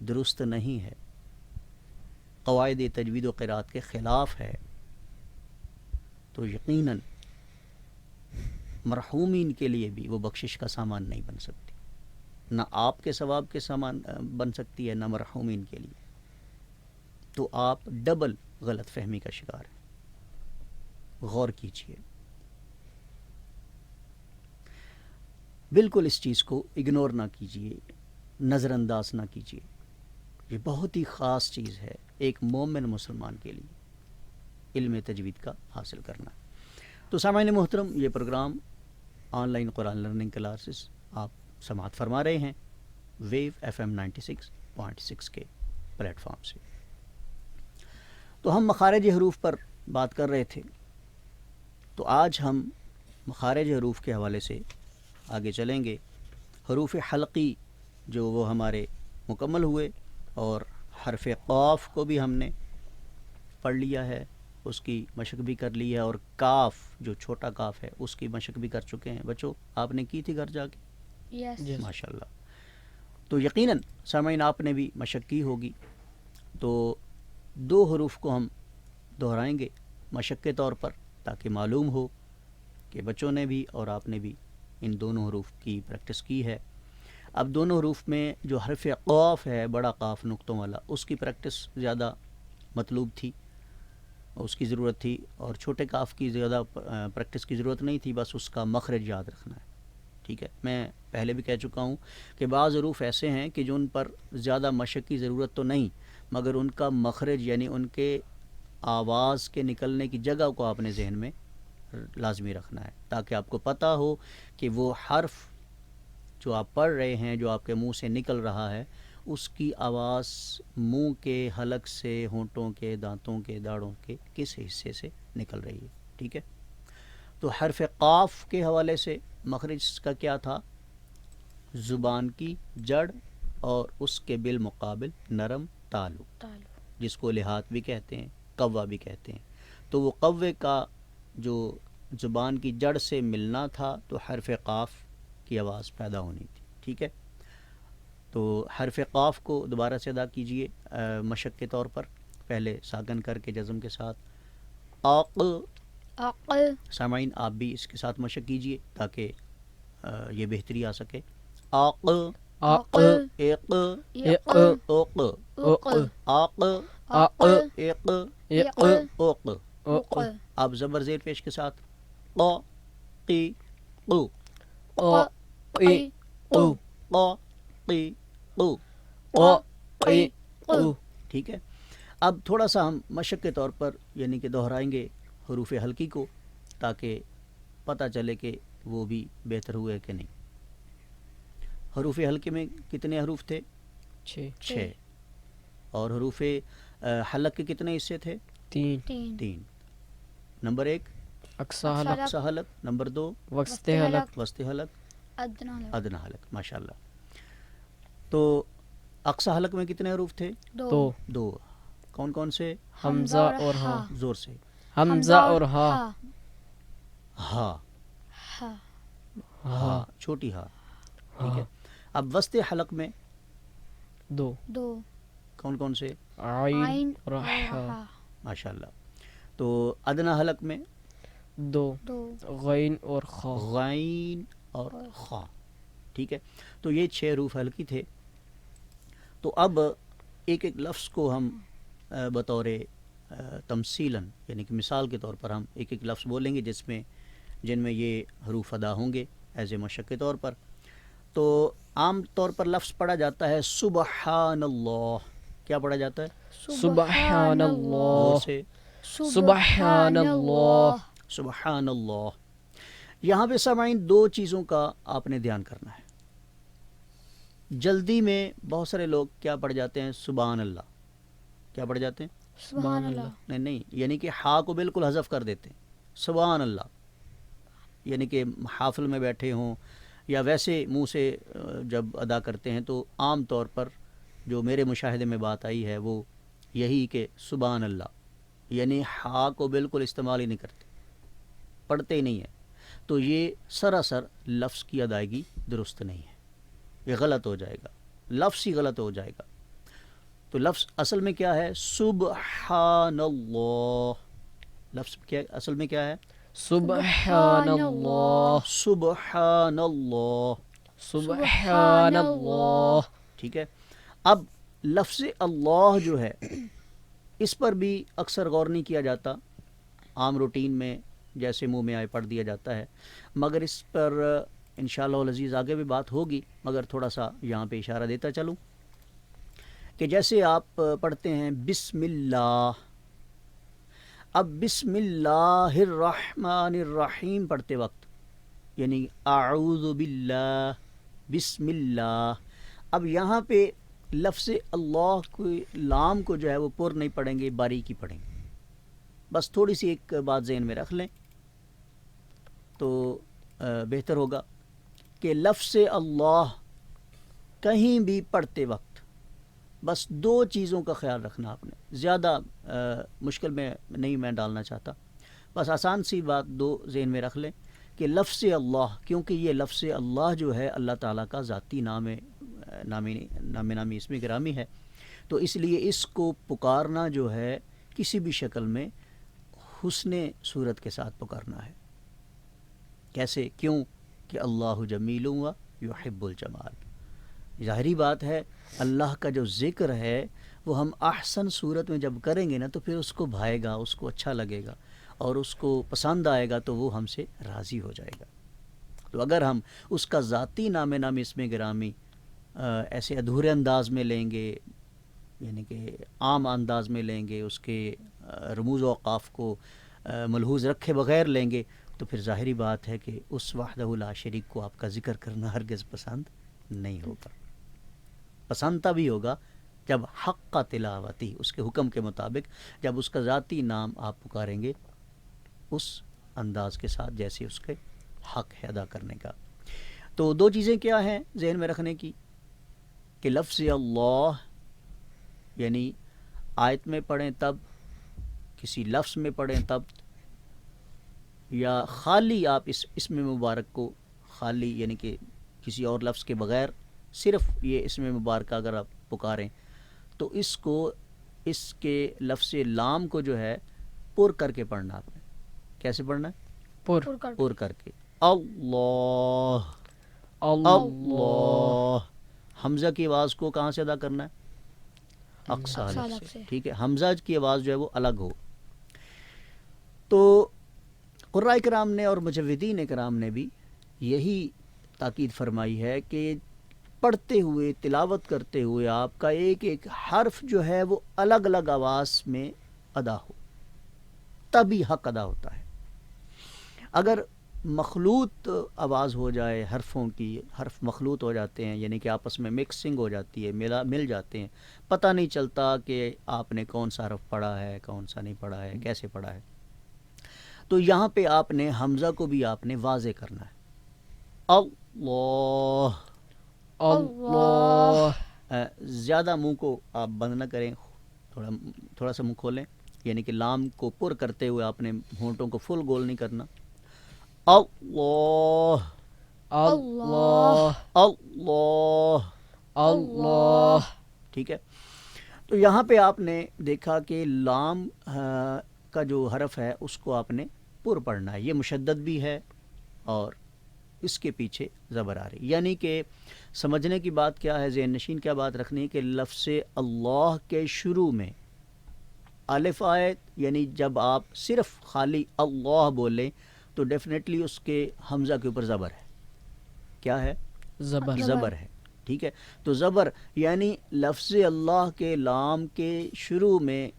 Speaker 1: درست نہیں ہے، قواعد تجوید و قرات کے خلاف ہے تو یقیناً مرحومین کے لیے بھی وہ بخشش کا سامان نہیں بن سکتی، نہ آپ کے ثواب کے سامان بن سکتی ہے، نہ مرحومین کے لیے. تو آپ ڈبل غلط فہمی کا شکار ہیں. غور کیجئے، بالکل اس چیز کو اگنور نہ کیجئے، نظر انداز نہ کیجئے. یہ بہت ہی خاص چیز ہے ایک مومن مسلمان کے لیے، علم تجوید کا حاصل کرنا. تو سامعین محترم، یہ program online Quran learning classes آپ سماعت فرما رہے ہیں ویو FM 96.6 کے پلیٹ فارم سے. تو ہم مخارج حروف پر بات کر رہے تھے، تو آج ہم مخارج حروف کے حوالے سے آگے چلیں گے. حروف حلقی جو وہ ہمارے مکمل ہوئے، اور حرف قاف کو بھی ہم نے پڑھ لیا ہے، اس کی مشق بھی کر لی ہے، اور کاف جو چھوٹا کاف ہے اس کی مشق بھی کر چکے ہیں. بچوں آپ نے کی تھی گھر جا کے؟
Speaker 2: Yes.
Speaker 1: ماشاء اللہ. تو یقیناً سامعین آپ نے بھی مشق کی ہوگی. تو دو حروف کو ہم دہرائیں گے مشق کے طور پر، تاکہ معلوم ہو کہ بچوں نے بھی اور آپ نے بھی ان دونوں حروف کی پریکٹس کی ہے. اب دونوں حروف میں جو حرف قاف ہے، بڑا قاف نقطوں والا، اس کی پریکٹس زیادہ مطلوب تھی، اس کی ضرورت تھی، اور چھوٹے کاف کی زیادہ پریکٹس کی ضرورت نہیں تھی، بس اس کا مخرج یاد رکھنا ہے. ٹھیک ہے، میں پہلے بھی کہہ چکا ہوں کہ بعض حروف ایسے ہیں کہ جو ان پر زیادہ مشق کی ضرورت تو نہیں، مگر ان کا مخرج یعنی ان کے آواز کے نکلنے کی جگہ کو آپ نے ذہن میں لازمی رکھنا ہے، تاکہ آپ کو پتہ ہو کہ وہ حرف جو آپ پڑھ رہے ہیں، جو آپ کے منہ سے نکل رہا ہے، اس کی آواز منہ کے حلق سے، ہونٹوں کے، دانتوں کے، داڑھوں کے کس حصے سے نکل رہی ہے. ٹھیک ہے، تو حرف قاف کے حوالے سے مخرج کا کیا تھا؟ زبان کی جڑ اور اس کے بالمقابل نرم تالو، جس کو لحات بھی کہتے ہیں، قوا بھی کہتے ہیں. تو وہ قوے کا جو زبان کی جڑ سے ملنا تھا، تو حرف قاف کی آواز پیدا ہونی تھی. ٹھیک ہے، تو حرف قاف کو دوبارہ سے ادا کیجئے مشق کے طور پر، پہلے ساکن کر کے جزم کے ساتھ. آق، سامعین آپ بھی اس کے ساتھ مشق کیجئے تاکہ یہ بہتری آ سکے. آق،
Speaker 3: آق،
Speaker 1: ایق،
Speaker 3: اق،
Speaker 1: اوق،
Speaker 3: اوق،
Speaker 1: آق،
Speaker 3: آق،
Speaker 1: ایق،
Speaker 3: اق،
Speaker 1: اوق.
Speaker 3: اوق،
Speaker 1: آپ زبر زیر پیش کے ساتھ قا، قی، قو،
Speaker 3: قا، قی، قو،
Speaker 1: قا، قی، قو.
Speaker 3: قا، قی، قو.
Speaker 1: ٹھیک ہے، اب تھوڑا سا ہم مشق کے طور پر یعنی کہ دہرائیں گے حروف حلقی کو، تاکہ پتہ چلے کہ وہ بھی بہتر ہوئے کہ نہیں. حروف حلقے میں کتنے حروف تھے؟ 6. اور حروف حلق کے کتنے حصے تھے؟ 3. نمبر 1
Speaker 3: اقصی حلق،
Speaker 1: اقصی حلق، نمبر 2
Speaker 3: وسط حلق،
Speaker 1: وسط حلق،
Speaker 2: ادنا
Speaker 1: ادنا حلق. ماشاء اللہ. تو اقصی حلق میں کتنے حروف تھے؟ 2. کون کون سے؟
Speaker 3: حمزہ اور ہا،
Speaker 1: زور سے.
Speaker 3: حمزہ اور ہا،
Speaker 1: ہا، ہا، چھوٹی ہا. ٹھیک ہے، اب وسط حلق میں
Speaker 3: 2.
Speaker 1: کون کون سے؟
Speaker 3: عین اور ہا.
Speaker 1: ماشاء اللہ. تو ادنا حلق میں
Speaker 3: 2. غین اور خا.
Speaker 1: غین اور خا. ٹھیک ہے، تو یہ 6 حروف حلقی تھے. تو اب ایک ایک لفظ کو ہم بطور تمثیلاً یعنی کہ مثال کے طور پر ہم ایک ایک لفظ بولیں گے جن میں یہ حروف ادا ہوں گے ایز اے مشق کے طور پر. تو عام طور پر لفظ پڑھا جاتا ہے سبحان اللہ. کیا پڑھا جاتا ہے؟
Speaker 3: سبحان اللہ،
Speaker 1: زور سے.
Speaker 3: سبحان اللہ.
Speaker 1: سبحان اللہ. یہاں پہ سامعین 2 چیزوں کا آپ نے دھیان کرنا ہے. جلدی میں بہت سارے لوگ کیا پڑھ جاتے ہیں؟ سبحان اللہ. کیا پڑھ جاتے ہیں؟
Speaker 3: سبحان اللہ.
Speaker 1: نہیں، یعنی کہ ہا کو بالکل حذف کر دیتے ہیں. سبحان اللہ یعنی کہ حافل میں بیٹھے ہوں یا ویسے منہ سے جب ادا کرتے ہیں، تو عام طور پر جو میرے مشاہدے میں بات آئی ہے وہ یہی کہ سبحان اللہ یعنی ہا کو بالکل استعمال ہی نہیں کرتے، پڑھتے ہی نہیں ہیں. تو یہ سراسر لفظ کی ادائیگی درست نہیں ہے، یہ غلط ہو جائے گا، لفظ ہی غلط ہو جائے گا. تو لفظ اصل میں کیا ہے؟ سبحان اللہ. لفظ کیا اصل میں کیا ہے؟
Speaker 3: سبحان اللہ
Speaker 1: سبحان اللہ.
Speaker 3: سبحان اللہ.
Speaker 1: ٹھیک ہے. اب لفظ اللہ جو ہے اس پر بھی اکثر غور نہیں کیا جاتا، عام روٹین میں جیسے منہ میں آئے پڑھ دیا جاتا ہے، مگر اس پر انشاءاللہ العزیز آگے بھی بات ہوگی، مگر تھوڑا سا یہاں پہ اشارہ دیتا چلوں کہ جیسے آپ پڑھتے ہیں بسم اللہ، اب بسم اللہ الرحمن الرحیم پڑھتے وقت یعنی اعوذ باللہ بسم اللہ، اب یہاں پہ لفظ اللہ کو لام کو جو ہے وہ پر نہیں پڑھیں گے، باریکی پڑھیں گے. بس تھوڑی سی ایک بات ذہن میں رکھ لیں تو بہتر ہوگا کہ لفظ اللہ کہیں بھی پڑھتے وقت بس دو چیزوں کا خیال رکھنا. آپ نے زیادہ مشکل میں نہیں میں ڈالنا چاہتا، بس آسان سی بات دو ذہن میں رکھ لیں کہ لفظ اللہ، کیونکہ یہ لفظ اللہ جو ہے اللہ تعالیٰ کا ذاتی نام ہے، نامی اسم گرامی ہے، تو اس لیے اس کو پکارنا جو ہے کسی بھی شکل میں حسن صورت کے ساتھ پکارنا ہے. کیسے؟ کیوں کہ اللہ جمیل و یحب الجمال. ظاہری بات ہے اللہ کا جو ذکر ہے وہ ہم احسن صورت میں جب کریں گے نا تو پھر اس کو بھائے گا، اس کو اچھا لگے گا اور اس کو پسند آئے گا، تو وہ ہم سے راضی ہو جائے گا. تو اگر ہم اس کا ذاتی نامی اسم گرامی ایسے ادھورے انداز میں لیں گے، یعنی کہ عام انداز میں لیں گے، اس کے رموز و اوقاف کو ملحوظ رکھے بغیر لیں گے، تو پھر ظاہری بات ہے کہ اس وحدہ لا شریک کو آپ کا ذکر کرنا ہرگز پسند نہیں ہوگا. پسند تبھی ہوگا جب حق کا تلاوتی، اس کے حکم کے مطابق، جب اس کا ذاتی نام آپ پکاریں گے اس انداز کے ساتھ جیسے اس کے حق ہے ادا کرنے کا. تو دو چیزیں کیا ہیں ذہن میں رکھنے کی کہ لفظ اللہ یعنی آیت میں پڑھیں تب، کسی لفظ میں پڑھیں تب، یا خالی آپ اس اسم مبارک کو خالی یعنی کہ کسی اور لفظ کے بغیر صرف یہ اسم مبارکہ اگر آپ پکاریں تو اس کو، اس کے لفظ لام کو جو ہے پر کر کے پڑھنا. آپ نے کیسے پڑھنا ہے؟ پر کر کے. اللہ اللہ. حمزہ کی آواز کو کہاں سے ادا کرنا ہے؟ اقصی حلق سے. ٹھیک ہے، حمزہ کی آواز جو ہے وہ الگ ہو. تو قراء کرام نے اور مجودین کرام نے بھی یہی تاکید فرمائی ہے کہ پڑھتے ہوئے، تلاوت کرتے ہوئے آپ کا ایک ایک حرف جو ہے وہ الگ الگ آواز میں ادا ہو، تبھی حق ادا ہوتا ہے. اگر مخلوط آواز ہو جائے حرفوں کی، حرف مخلوط ہو جاتے ہیں یعنی کہ آپس میں مکسنگ ہو جاتی ہے، مل جاتے ہیں، پتہ نہیں چلتا کہ آپ نے کون سا حرف پڑھا ہے، کون سا نہیں پڑھا ہے، کیسے پڑھا ہے، تو یہاں پہ آپ نے حمزہ کو بھی آپ نے واضح کرنا ہے. اللہ
Speaker 3: اللہ.
Speaker 1: زیادہ منہ کو آپ بند نہ کریں، تھوڑا سا منہ کھولیں، یعنی کہ لام کو پر کرتے ہوئے آپ نے ہونٹوں کو فل گول نہیں کرنا. اللہ
Speaker 3: اللہ
Speaker 1: اللہ
Speaker 3: اللہ.
Speaker 1: ٹھیک ہے. تو یہاں پہ آپ نے دیکھا کہ لام کا جو حرف ہے اس کو آپ نے پر پڑھنا ہے. یہ مشدد بھی ہے اور اس کے پیچھے زبر آ رہی، یعنی کہ سمجھنے کی بات کیا ہے، ذہن نشین کیا بات رکھنی ہے کہ لفظ اللہ کے شروع میں الف آئے، یعنی جب آپ صرف خالی اللہ بولیں تو ڈیفینیٹلی اس کے حمزہ کے اوپر زبر ہے. کیا ہے؟ زبر ہے. ٹھیک ہے. تو زبر یعنی لفظ اللہ کے لام کے شروع میں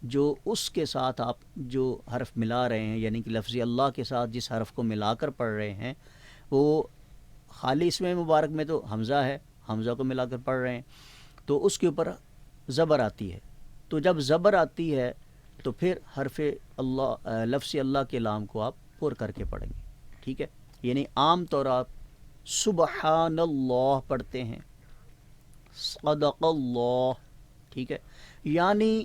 Speaker 1: جو اس کے ساتھ آپ جو حرف ملا رہے ہیں، یعنی کہ لفظ اللہ کے ساتھ جس حرف کو ملا کر پڑھ رہے ہیں، وہ خالی اسم مبارک میں تو حمزہ ہے، حمزہ کو ملا کر پڑھ رہے ہیں تو اس کے اوپر زبر آتی ہے. تو جب زبر آتی ہے تو پھر حرف اللہ، لفظ اللہ کے لام کو آپ پر کر کے پڑھیں گے. ٹھیک ہے. یعنی عام طور آپ سبحان اللہ پڑھتے ہیں، صدق اللہ. ٹھیک ہے. یعنی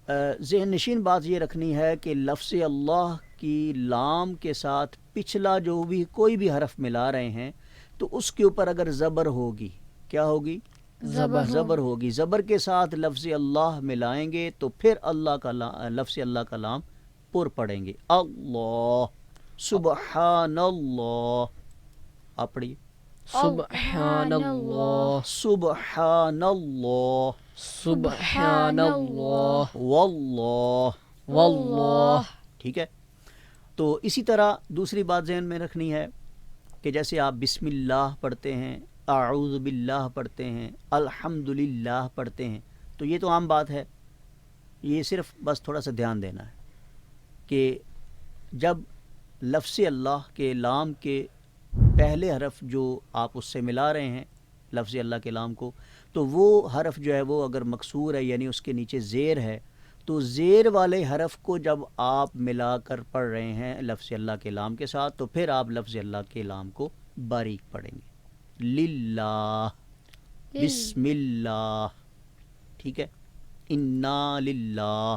Speaker 1: ذہن نشین بات یہ رکھنی ہے کہ لفظ اللہ کی لام کے ساتھ پچھلا جو بھی کوئی بھی حرف ملا رہے ہیں تو اس کے اوپر اگر زبر ہوگی، کیا ہوگی؟
Speaker 2: زبر
Speaker 1: زبر ہوگی، زبر کے ساتھ لفظ اللہ ملائیں گے تو پھر اللہ کا لفظ اللہ کا لام پر پڑھیں گے، اللہ، سبحان اللہ، آپ پڑھیے،
Speaker 3: سبحان اللہ،
Speaker 1: سبحان اللہ،
Speaker 3: سبحان اللہ،
Speaker 1: واللہ،
Speaker 3: واللہ،
Speaker 1: ٹھیک ہے۔ تو اسی طرح دوسری بات ذہن میں رکھنی ہے کہ جیسے آپ بسم اللہ پڑھتے ہیں، اعوذ باللہ پڑھتے ہیں، الحمدللہ پڑھتے ہیں، تو یہ تو عام بات ہے، یہ صرف بس تھوڑا سا دھیان دینا ہے کہ جب لفظ اللہ کے لام کے پہلے حرف جو آپ اس سے ملا رہے ہیں لفظ اللہ کے لام کو، تو وہ حرف جو ہے وہ اگر مکسور ہے یعنی اس کے نیچے زیر ہے، تو زیر والے حرف کو جب آپ ملا کر پڑھ رہے ہیں لفظ اللہ کے لام کے ساتھ، تو پھر آپ لفظ اللہ کے لام کو باریک پڑھیں گے، للہ، بسم اللہ، ٹھیک ہے، انا للہ،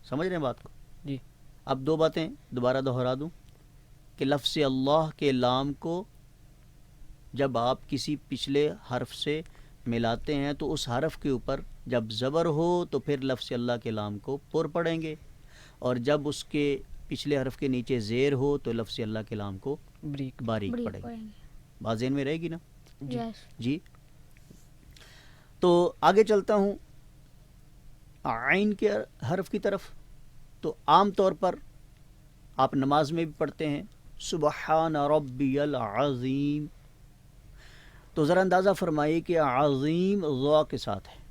Speaker 1: سمجھ رہے ہیں بات کو؟
Speaker 3: جی،
Speaker 1: اب دو باتیں دوبارہ دہرا دوں کہ لفظ اللہ کے لام کو جب آپ کسی پچھلے حرف سے ملاتے ہیں تو اس حرف کے اوپر جب زبر ہو تو پھر لفظ اللہ کے لام کو پر پڑھیں گے، اور جب اس کے پچھلے حرف کے نیچے زیر ہو تو لفظ اللہ کے لام کو
Speaker 3: بریک،
Speaker 1: باریک پڑھیں گے۔ بات ذہن میں رہے گی نا؟
Speaker 2: یس،
Speaker 1: جی، تو آگے چلتا ہوں عین کے حرف کی طرف۔ تو عام طور پر آپ نماز میں بھی پڑھتے ہیں سبحان ربی العظیم، تو ذرا اندازہ فرمائیے کہ عظیم ضا کے ساتھ ہے،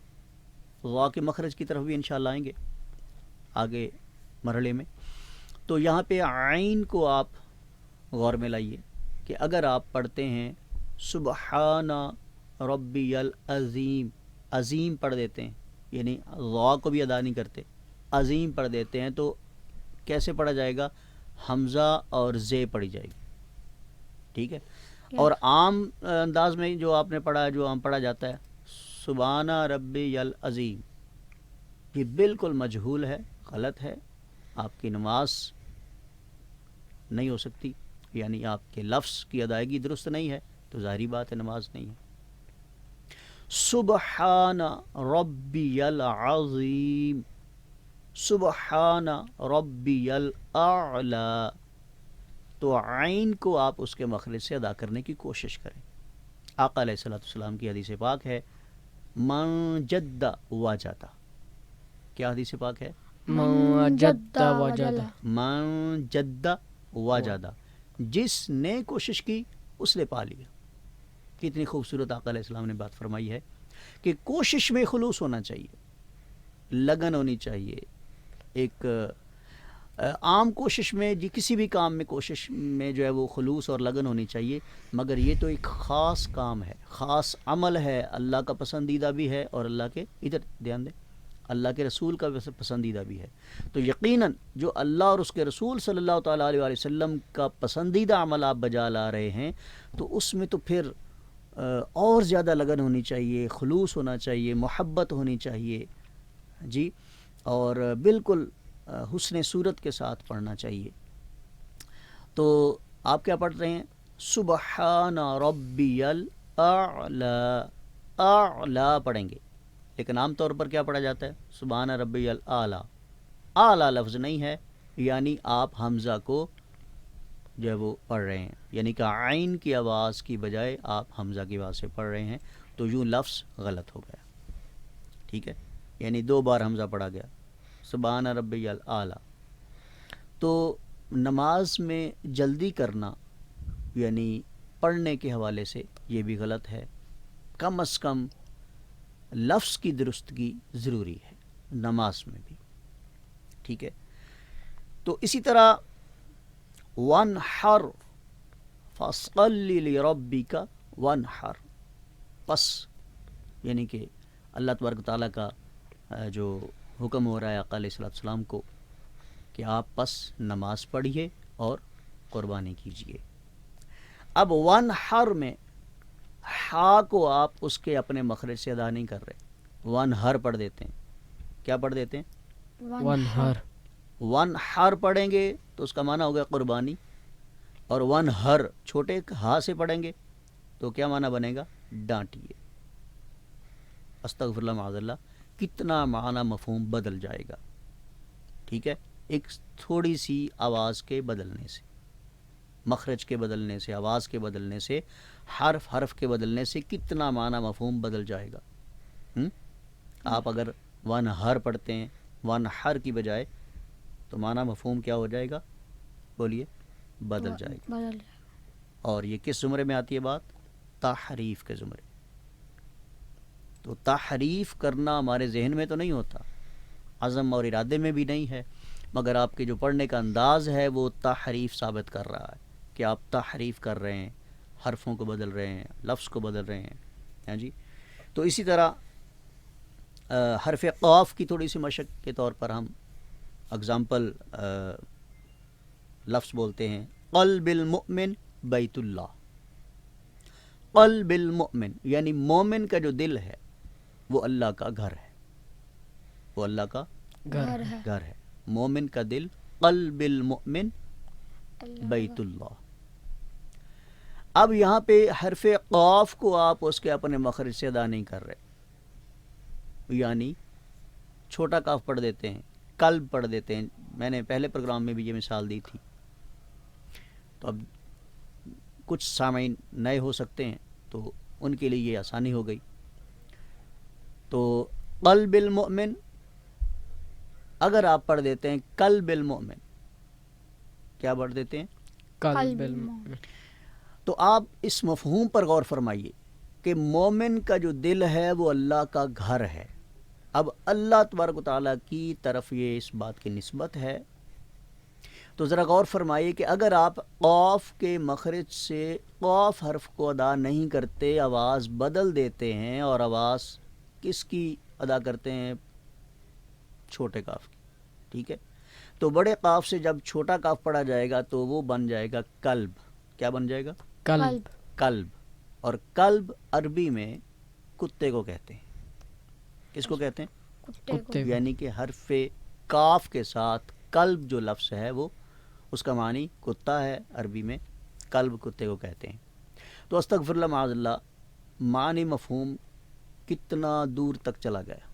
Speaker 1: ضا کے مخرج کی طرف بھی انشاءاللہ آئیں گے آگے مرحلے میں۔ تو یہاں پہ عین کو آپ غور میں لائیے کہ اگر آپ پڑھتے ہیں سبحان ربی العظیم، عظیم پڑھ دیتے ہیں یعنی ضا کو بھی ادا نہیں کرتے، عظیم پڑھ دیتے ہیں، تو کیسے پڑھا جائے گا؟ حمزہ اور زے پڑھی جائے گی، ٹھیک ہے۔ اور عام انداز میں جو آپ نے پڑھا، جو عام پڑھا جاتا ہے سبحان ربی العظیم، یہ بالکل مجہول ہے، غلط ہے، آپ کی نماز نہیں ہو سکتی، یعنی آپ کے لفظ کی ادائیگی درست نہیں ہے، تو ظاہری بات ہے نماز نہیں ہے۔ سبحان ربی العظیم، سبحان ربی الاعلی، تو عین کو آپ اس کے مخرج سے ادا کرنے کی کوشش کریں۔ آقا علیہ الصلوۃ والسلام کی حدیث پاک ہے من جد وجد، کیا حدیث پاک ہے؟
Speaker 3: من جد وجد،
Speaker 1: من جد وجد، جس نے کوشش کی اس نے پا لیا۔ کتنی خوبصورت آقا علیہ السلام نے بات فرمائی ہے کہ کوشش میں خلوص ہونا چاہیے، لگن ہونی چاہیے، ایک عام کوشش میں جی کسی بھی کام میں کوشش میں جو ہے وہ خلوص اور لگن ہونی چاہیے، مگر یہ تو ایک خاص کام ہے، خاص عمل ہے، اللہ کا پسندیدہ بھی ہے اور اللہ کے، ادھر دھیان دیں، اللہ کے رسول کا پسندیدہ بھی ہے۔ تو یقیناً جو اللہ اور اس کے رسول صلی اللہ تعالیٰ علیہ وآلہ وسلم کا پسندیدہ عمل آپ بجا لا رہے ہیں، تو اس میں تو پھر اور زیادہ لگن ہونی چاہیے، خلوص ہونا چاہیے، محبت ہونی چاہیے، جی، اور بالکل حسن صورت کے ساتھ پڑھنا چاہیے۔ تو آپ کیا پڑھ رہے ہیں؟ سبحان ربی الاعلی، اعلی پڑھیں گے، لیکن عام طور پر کیا پڑھا جاتا ہے؟ سبحان ربی الاعلی، اعلی لفظ نہیں ہے، یعنی آپ حمزہ کو جو ہے وہ پڑھ رہے ہیں، یعنی کہ عین کی آواز کی بجائے آپ حمزہ کی آواز سے پڑھ رہے ہیں، تو یوں لفظ غلط ہو گیا، ٹھیک ہے، یعنی دو بار حمزہ پڑھا گیا، سبحان ربی الاعلی۔ تو نماز میں جلدی کرنا یعنی پڑھنے کے حوالے سے یہ بھی غلط ہے، کم از کم لفظ کی درستگی ضروری ہے نماز میں بھی، ٹھیک ہے۔ تو اسی طرح وانحر فصلی لربک وانحر، پس یعنی کہ اللہ تبارک تعالیٰ کا جو حکم ہو رہا ہے آقا علیہ الصلوۃ والسلام کو کہ آپ پس نماز پڑھیے اور قربانی کیجیے۔ اب وانحر میں ہا کو آپ اس کے اپنے مخرج سے ادا نہیں کر رہے، وانحر پڑھ دیتے ہیں، کیا پڑھ دیتے ہیں؟
Speaker 3: وانحر،
Speaker 1: وانحر پڑھیں گے تو اس کا معنی ہو گیا قربانی، اور وانحر چھوٹے ہا سے پڑھیں گے تو کیا معنی بنے گا؟ ڈانٹیے، استغفر اللہ معاذ اللہ، کتنا معنی مفہوم بدل جائے گا. ٹھیک ہے، ایک تھوڑی سی آواز کے بدلنے سے، مخرج کے بدلنے سے، آواز کے بدلنے سے، حرف کے بدلنے سے کتنا معنی مفہوم بدل جائے گا. آپ اگر ون ہر پڑھتے ہیں ون ہر کی بجائے، تو معنی مفہوم کیا ہو جائے گا؟ بولیے، بدل جائے گا.
Speaker 2: بدل
Speaker 1: اور یہ کس زمرے میں آتی ہے بات؟ تحریف کے زمرے. تو تحریف کرنا ہمارے ذہن میں تو نہیں ہوتا، عزم اور ارادے میں بھی نہیں ہے، مگر آپ کے جو پڑھنے کا انداز ہے وہ تحریف ثابت کر رہا ہے کہ آپ تحریف کر رہے ہیں، حرفوں کو بدل رہے ہیں، لفظ کو بدل رہے ہیں. ہاں جی. تو اسی طرح حرف قاف کی تھوڑی سی مشق کے طور پر ہم اگزامپل لفظ بولتے ہیں قلب المؤمن بیت اللہ. قلب المؤمن یعنی مومن کا جو دل ہے وہ اللہ کا گھر ہے، وہ اللہ کا
Speaker 3: گھر
Speaker 2: ہے
Speaker 1: گھر ہے. مومن کا دل قلب المؤمن
Speaker 2: اللہ
Speaker 1: بیت اللہ. اب یہاں پہ حرف قاف کو آپ اس کے اپنے مخرج سے ادا نہیں کر رہے، یعنی چھوٹا کاف پڑھ دیتے ہیں، قلب پڑھ دیتے ہیں. میں نے پہلے پروگرام میں بھی یہ مثال دی تھی. تو اب کچھ سامعین نئے ہو سکتے ہیں تو ان کے لیے یہ آسانی ہو گئی. تو قلب المؤمن اگر آپ پڑھ دیتے ہیں قلب المؤمن، کیا پڑھ دیتے ہیں؟
Speaker 3: قلب
Speaker 2: المؤمن.
Speaker 1: تو آپ اس مفہوم پر غور فرمائیے کہ مومن کا جو دل ہے وہ اللہ کا گھر ہے. اب اللہ تبارک و تعالیٰ کی طرف یہ اس بات کی نسبت ہے. تو ذرا غور فرمائیے کہ اگر آپ قاف کے مخرج سے قاف حرف کو ادا نہیں کرتے، آواز بدل دیتے ہیں، اور آواز کس کی ادا کرتے ہیں؟ چھوٹے کاف کی. ٹھیک ہے، تو بڑے قاف سے جب چھوٹا کاف پڑھا جائے گا تو وہ بن جائے گا قلب. کیا بن جائے گا؟
Speaker 3: قلب.
Speaker 1: قلب. اور قلب عربی میں کتے کو کہتے ہیں. کس کو کہتے ہیں؟
Speaker 2: کتے کو.
Speaker 3: کتے.
Speaker 1: یعنی کہ حرف کاف کے ساتھ قلب جو لفظ ہے وہ اس کا معنی کتا ہے عربی میں، قلب کتے کو کہتے ہیں. تو استغفر اللہ معاذ اللہ، معنی مفہوم کتنا دور تک چلا گیا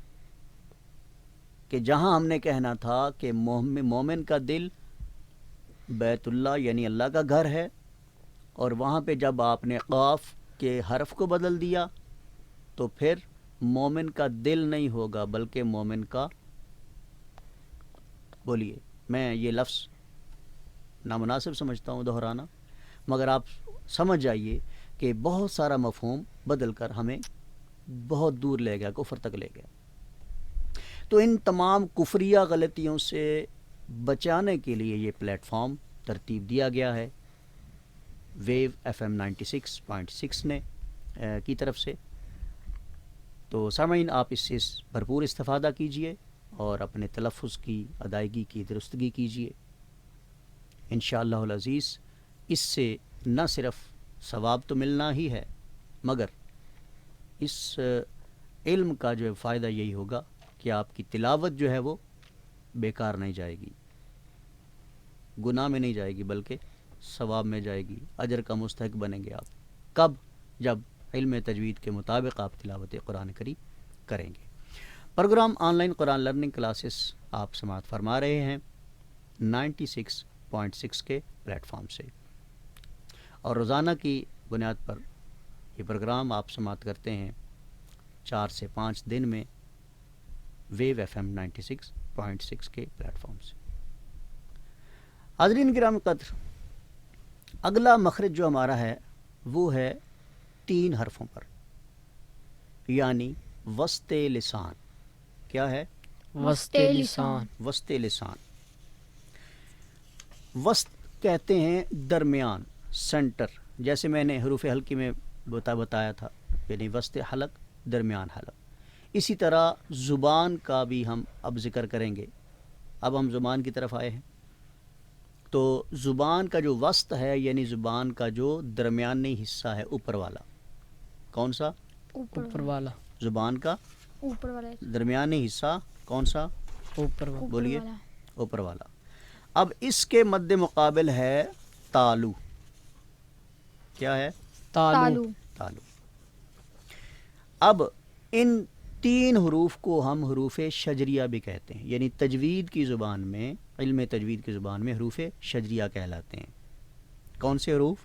Speaker 1: کہ جہاں ہم نے کہنا تھا کہ مومن کا دل بیت اللہ یعنی اللہ کا گھر ہے، اور وہاں پہ جب آپ نے قاف کے حرف کو بدل دیا تو پھر مومن کا دل نہیں ہوگا بلکہ مومن کا، بولیے، میں یہ لفظ نامناسب سمجھتا ہوں دہرانا، مگر آپ سمجھ جائیے کہ بہت سارا مفہوم بدل کر ہمیں بہت دور لے گیا، کفر تک لے گیا. تو ان تمام کفریہ غلطیوں سے بچانے کے لیے یہ پلیٹ فارم ترتیب دیا گیا ہے ویو FM 96.6 نے کی طرف سے. تو سامعین، آپ اس سے بھرپور استفادہ کیجئے اور اپنے تلفظ کی ادائیگی کی درستگی کیجئے. انشاءاللہ العزیز اس سے نہ صرف ثواب تو ملنا ہی ہے، مگر اس علم کا جو فائدہ یہی ہوگا کہ آپ کی تلاوت جو ہے وہ بیکار نہیں جائے گی، گناہ میں نہیں جائے گی، بلکہ ثواب میں جائے گی، اجر کا مستحق بنیں گے آپ. کب؟ جب علم تجوید کے مطابق آپ تلاوت قرآن کریم کریں گے. Program online Quran learning classes آپ سماعت فرما رہے ہیں 96.6 کے پلیٹ فارم سے، اور روزانہ کی بنیاد پر یہ پروگرام آپ سماعت کرتے ہیں 4 سے 5 دن میں ویو FM 96.6 کے پلیٹ فارم سے. حاضرین کرام قدر، اگلا مخرج جو ہمارا ہے وہ ہے 3 حرفوں پر، یعنی وسط لسان. کیا ہے؟
Speaker 3: وسط لسان.
Speaker 1: وسط لسان. وسط کہتے ہیں درمیان، سینٹر. جیسے میں نے حروف حلقی میں بتایا تھا، یعنی وسط حلق، درمیان حلق. اسی طرح زبان کا بھی ہم اب ذکر کریں گے. اب ہم زبان کی طرف آئے ہیں، تو زبان کا جو وسط ہے یعنی زبان کا جو درمیانی حصہ ہے اوپر والا، کون سا؟
Speaker 3: اوپر والا.
Speaker 1: زبان کا
Speaker 2: اوپر والا.
Speaker 1: درمیانی حصہ کون سا؟
Speaker 3: اوپر والا.
Speaker 1: بولیے، اوپر والا. اب اس کے مد مقابل ہے تالو. کیا ہے؟
Speaker 3: تالو.
Speaker 1: تالو. اب ان تین حروف کو ہم حروف شجریہ بھی کہتے ہیں، یعنی تجوید کی زبان میں، علم تجوید کی زبان میں حروف شجریہ کہلاتے ہیں۔ کون سے حروف؟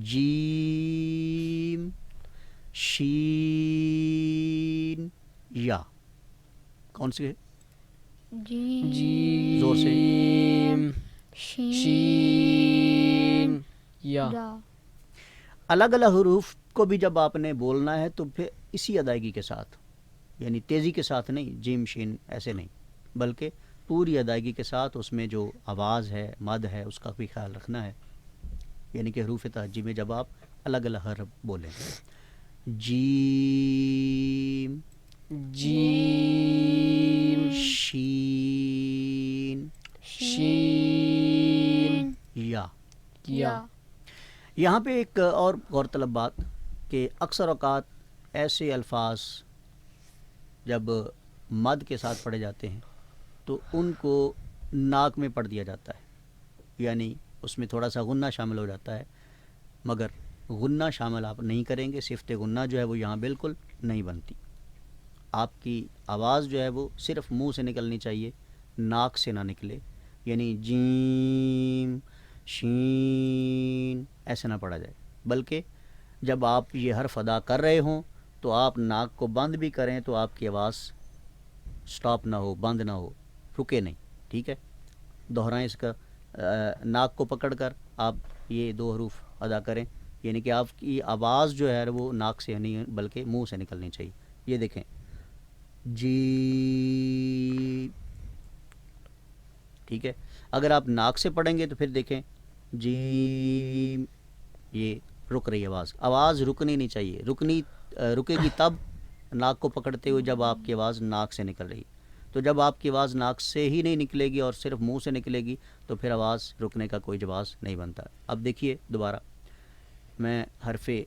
Speaker 1: جیم، شین، یا۔ کون سے؟
Speaker 2: جیم
Speaker 1: زور سے۔
Speaker 3: جیم شین یا۔
Speaker 1: الگ الگ حروف کو بھی جب آپ نے بولنا ہے تو پھر اسی ادائیگی کے ساتھ، یعنی تیزی کے ساتھ نہیں، جیم شین ایسے نہیں، بلکہ پوری ادائیگی کے ساتھ اس میں جو آواز ہے، مد ہے، اس کا بھی خیال رکھنا ہے، یعنی کہ حروف تہجی میں جب آپ الگ الگ حرف بولیں۔ جیم،
Speaker 3: جیم
Speaker 1: شین،
Speaker 3: شین
Speaker 1: یا۔
Speaker 3: یا۔
Speaker 1: یہاں پہ ایک اور غور طلب بات کہ اکثر اوقات ایسے الفاظ جب مد کے ساتھ پڑھے جاتے ہیں تو ان کو ناک میں پڑھ دیا جاتا ہے، یعنی اس میں تھوڑا سا غنہ شامل ہو جاتا ہے، مگر غنہ شامل آپ نہیں کریں گے، صفت غنہ جو ہے وہ یہاں بالکل نہیں بنتی۔ آپ کی آواز جو ہے وہ صرف منہ سے نکلنی چاہیے، ناک سے نہ نکلے، یعنی جیم، شین ایسے نہ پڑھا جائے، بلکہ جب آپ یہ حرف ادا کر رہے ہوں تو آپ ناک کو بند بھی کریں تو آپ کی آواز سٹاپ نہ ہو، بند نہ ہو، رکے نہیں، ٹھیک ہے؟ دہرائیں اس کا، ناک کو پکڑ کر آپ یہ دو حروف ادا کریں، یعنی کہ آپ کی آواز جو ہے وہ ناک سے نہیں بلکہ منہ سے نکلنی چاہیے۔ یہ دیکھیں، جی، ٹھیک ہے؟ اگر آپ ناک سے پڑھیں گے تو پھر دیکھیں جی، یہ رک رہی آواز، آواز رکنی نہیں چاہیے، رکے گی تب ناک کو پکڑتے ہوئے جب آپ کی آواز ناک سے نکل رہی، تو جب آپ کی آواز ناک سے ہی نہیں نکلے گی اور صرف منہ سے نکلے گی تو پھر آواز رکنے کا کوئی جواز نہیں بنتا۔ اب دیکھیے دوبارہ میں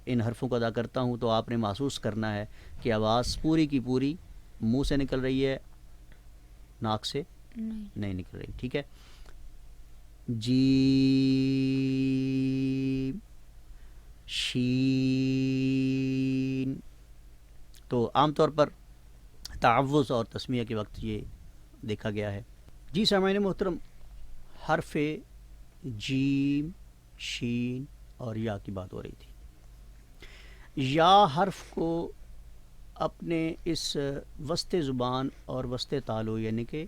Speaker 1: ان حرفوں کو ادا کرتا ہوں تو آپ نے محسوس کرنا ہے کہ آواز پوری کی پوری منہ سے نکل رہی ہے، ناک سے نہیں نکل رہی، ٹھیک ہے؟ جیم، شین۔ تو عام طور پر تعوذ اور تسمیہ کے وقت یہ دیکھا گیا ہے۔ جی سامعین محترم، حرف جیم، شین اور یا کی بات ہو رہی تھی۔ یا حرف کو اپنے اس وسط زبان اور وسط تالو، یعنی کہ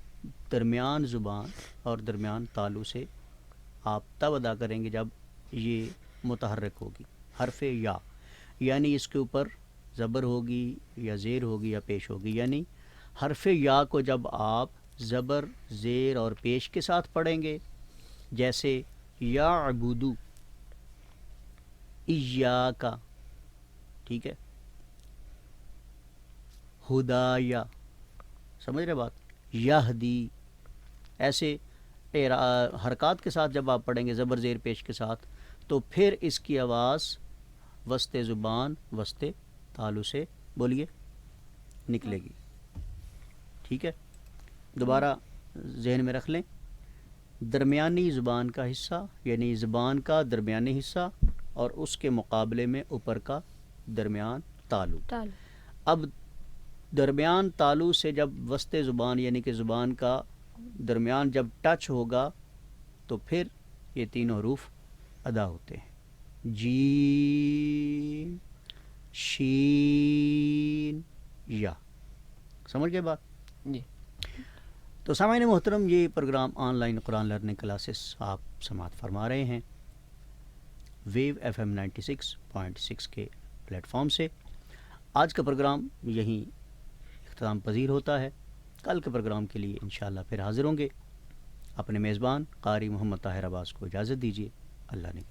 Speaker 1: درمیان زبان اور درمیان تالو سے آپ تب ادا کریں گے جب یہ متحرک ہوگی، حرف یا، یعنی اس کے اوپر زبر ہوگی یا زیر ہوگی یا پیش ہوگی، یعنی حرف یا کو جب آپ زبر، زیر اور پیش کے ساتھ پڑھیں گے، جیسے یا عبودو، ایاکا، ٹھیک ہے، ہدایا، سمجھ رہے بات، یہدی، ایسے حرکات کے ساتھ جب آپ پڑھیں گے زبر، زیر، پیش کے ساتھ، تو پھر اس کی آواز وسط زبان، وسط تالو سے بولیے نکلے گی، ٹھیک ہے؟ دوبارہ ذہن میں رکھ لیں، درمیانی زبان کا حصہ یعنی زبان کا درمیانی حصہ اور اس کے مقابلے میں اوپر کا درمیان تالو۔ اب درمیان تالو سے جب وسط زبان یعنی کہ زبان کا درمیان جب ٹچ ہوگا تو پھر یہ تینوں حروف ادا ہوتے ہیں، جیم، شین، یا۔ سمجھ گئے بات؟
Speaker 3: جی۔
Speaker 1: تو سامعین محترم، یہ program online Quran learning classes آپ سماعت فرما رہے ہیں ویو FM 96.6 کے پلیٹ فارم سے۔ آج کا پروگرام یہیں اختتام پذیر ہوتا ہے۔ کل کے پروگرام کے لیے انشاءاللہ پھر حاضر ہوں گے۔ اپنے میزبان قاری محمد طاہر عباس کو اجازت دیجیے۔ اللہ نے